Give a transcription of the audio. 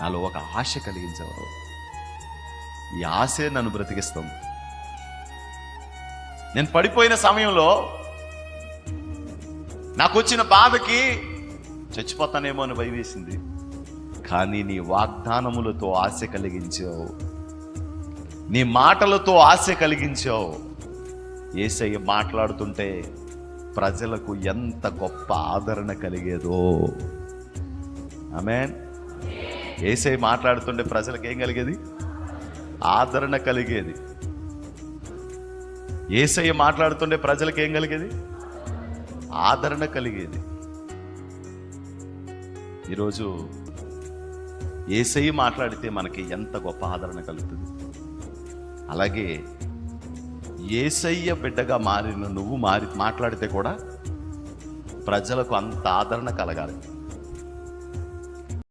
నాలో ఒక ఆశ కలిగించేవారు. ఈ ఆశే నన్ను బ్రతికిస్తుంది. నేను పడిపోయిన సమయంలో నాకు వచ్చిన బాధకి చచ్చిపోతానేమో అని భయం వేసింది. కానీ నీ వాగ్దానములతో ఆశ కలిగించావు, నీ మాటలతో ఆశ కలిగించావు. యేసయ్య మాట్లాడుతుంటే ప్రజలకు ఎంత గొప్ప ఆదరణ కలిగేదో. ఆమేన్. యేసయ్య మాట్లాడుతుంటే ప్రజలకు ఏం కలిగేది? ఆదరణ కలిగేది. యేసయ్య మాట్లాడుతుంటే ప్రజలకు ఏం కలిగేది? ఆదరణ కలిగేది. ఈరోజు యేసయ్య మాట్లాడితే మనకి ఎంత గొప్ప ఆదరణ కలుగుతుంది. అలాగే యేసయ్య బిడ్డగా మారిన నువ్వు మాట్లాడితే కూడా ప్రజలకు అంత ఆదరణ కలగాలి.